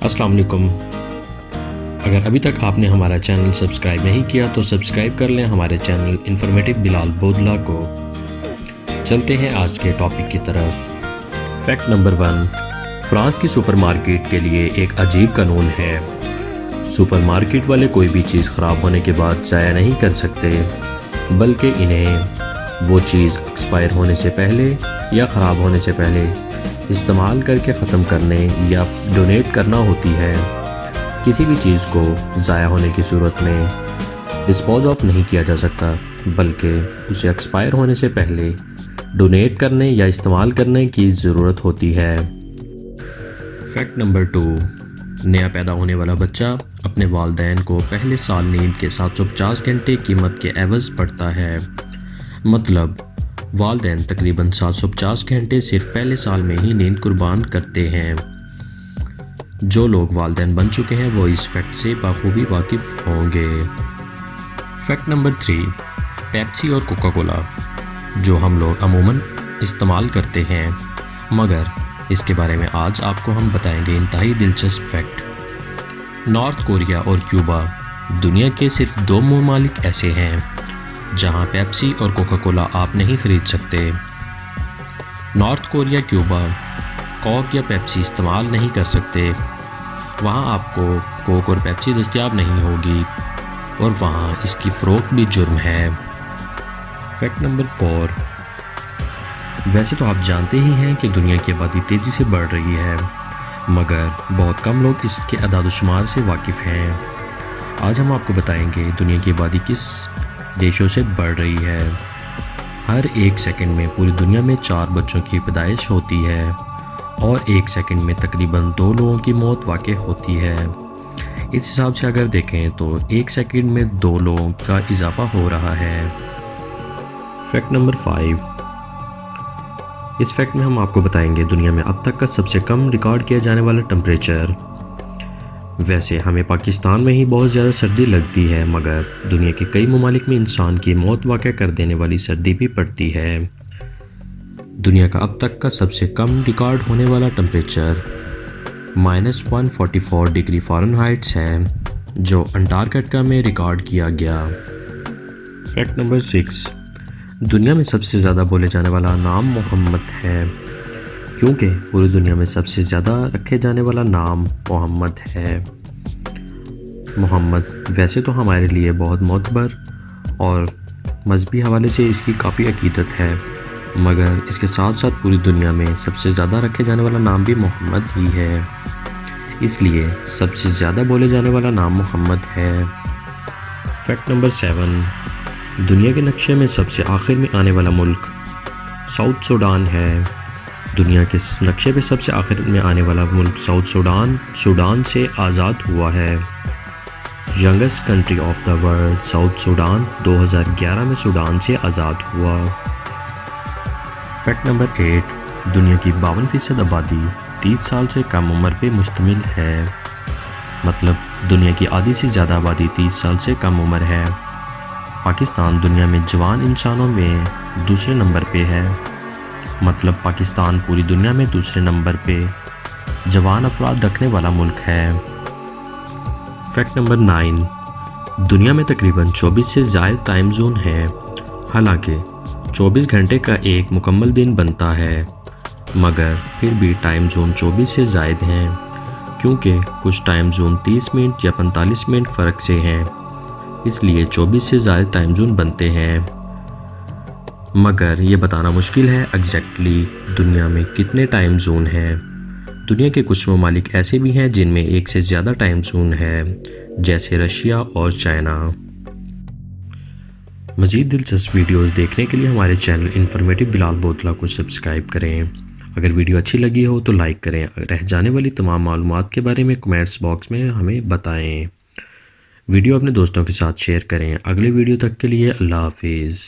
अस्सलाम वालेकुम। अगर अभी तक आपने हमारा चैनल सब्सक्राइब नहीं किया तो सब्सक्राइब कर लें हमारे चैनल इन्फॉर्मेटिव बिलाल बोदला को। चलते हैं आज के टॉपिक की तरफ। फैक्ट नंबर 1, फ्रांस की सुपरमार्केट के लिए एक अजीब कानून है। सुपरमार्केट वाले कोई भी चीज़ ख़राब होने के बाद ज़ाया नहीं कर सकते, बल्कि इन्हें वो चीज़ एक्सपायर होने से पहले या ख़राब होने से पहले इस्तेमाल करके ख़त्म करने या डोनेट करना होती है। किसी भी चीज़ को ज़ाया होने की सूरत में डिस्पोज ऑफ नहीं किया जा सकता, बल्कि उसे एक्सपायर होने से पहले डोनेट करने या इस्तेमाल करने की ज़रूरत होती है। फैक्ट नंबर 2, नया पैदा होने वाला बच्चा अपने वालिदैन को पहले साल नींद के 750 घंटे कीमत के एवज़ पढ़ता है। मतलब वालिदैन तकरीबन 750 घंटे सिर्फ पहले साल में ही नींद कुर्बान करते हैं। जो लोग वालिदैन बन चुके हैं वो इस फैक्ट से बखूबी वाकिफ़ होंगे। फैक्ट नंबर 3, पेप्सी और कोका कोला जो हम लोग अमूमन इस्तेमाल करते हैं, मगर इसके बारे में आज आपको हम बताएंगे इंतहाई दिलचस्प फैक्ट। नॉर्थ कोरिया और क्यूबा दुनिया के सिर्फ 2 ममालिक ऐसे हैं जहां पेप्सी और कोका कोला आप नहीं खरीद सकते। नॉर्थ कोरिया क्यूबा कोक या पेप्सी इस्तेमाल नहीं कर सकते, वहां आपको कोक और पेप्सी दस्तयाब नहीं होगी और वहां इसकी फ़रोख्त भी जुर्म है। फैक्ट नंबर 4, वैसे तो आप जानते ही हैं कि दुनिया की आबादी तेज़ी से बढ़ रही है, मगर बहुत कम लोग इसके अदाद-ओ-शुमार से वाकिफ़ हैं। आज हम आपको बताएंगे दुनिया की आबादी किस देशों से बढ़ रही है। हर 1 सेकंड में पूरी दुनिया में 4 बच्चों की पैदाइश होती है और 1 सेकंड में तकरीबन 2 लोगों की मौत वाक़ई होती है। इस हिसाब से अगर देखें तो 1 सेकंड में 2 लोगों का इजाफा हो रहा है। फैक्ट नंबर 5, इस फैक्ट में हम आपको बताएंगे दुनिया में अब तक का सबसे कम रिकॉर्ड किया जाने वाला टेम्परेचर। वैसे हमें पाकिस्तान में ही बहुत ज़्यादा सर्दी लगती है, मगर दुनिया के कई ममालिक में इंसान की मौत वाक़ई कर देने वाली सर्दी भी पड़ती है। दुनिया का अब तक का सबसे कम रिकॉर्ड होने वाला टेम्परेचर -144 डिग्री फ़ारेनहाइट है, जो अंटार्कटिका में रिकॉर्ड किया गया। फैक्ट नंबर 6, दुनिया में सबसे ज़्यादा बोले जाने वाला नाम मोहम्मद है, क्योंकि पूरी दुनिया में सबसे ज़्यादा रखे जाने वाला नाम मोहम्मद है। मोहम्मद वैसे तो हमारे लिए बहुत मोतबर और मजहबी हवाले से इसकी काफ़ी अकीदत है, मगर इसके साथ साथ पूरी दुनिया में सबसे ज़्यादा रखे जाने वाला नाम भी मोहम्मद ही है, इसलिए सबसे ज़्यादा बोले जाने वाला नाम मोहम्मद है। फैक्ट नंबर 7, दुनिया के नक्शे में सबसे आखिर में आने वाला मुल्क साउथ सूडान है। दुनिया के नक्शे पे सबसे आखिर में आने वाला मुल्क साउथ सूडान से आज़ाद हुआ है। Youngest country of the world south Sudan 2011 में सूडान से आज़ाद हुआ। फैक्ट नंबर 8, दुनिया की 52% आबादी 30 साल से कम उम्र पे मुश्तमिल है। मतलब दुनिया की आधी से ज़्यादा आबादी 30 साल से कम उम्र है। पाकिस्तान दुनिया में जवान इंसानों में दूसरे नंबर पे है। मतलब पाकिस्तान पूरी दुनिया में दूसरे नंबर पे जवान अफराद रखने वाला मुल्क है। फैक्ट नंबर 9, दुनिया में तकरीबन 24 से ज़ायद टाइम जोन है। हालांकि 24 घंटे का एक मुकम्मल दिन बनता है, मगर फिर भी टाइम जोन 24 से ज़ायद हैं, क्योंकि कुछ टाइम जोन 30 मिनट या 45 मिनट फ़र्क से हैं, इसलिए 24 से ज़्यादा टाइम जोन बनते हैं। मगर ये बताना मुश्किल है एग्जैक्टली दुनिया में कितने टाइम जोन हैं। दुनिया के कुछ ममालिक ऐसे भी हैं जिनमें 1 से ज़्यादा टाइम जोन है, जैसे रशिया और चाइना। मज़ीद दिलचस्प वीडियोस देखने के लिए हमारे चैनल इन्फॉर्मेटिव बिलाल बोदला को सब्सक्राइब करें। अगर वीडियो अच्छी लगी हो तो लाइक करें। रह जाने वाली तमाम मालूमात के बारे में कमेंट्स बॉक्स में हमें बताएं। वीडियो अपने दोस्तों के साथ शेयर करें। अगले वीडियो तक के लिए अल्लाह हाफिज़।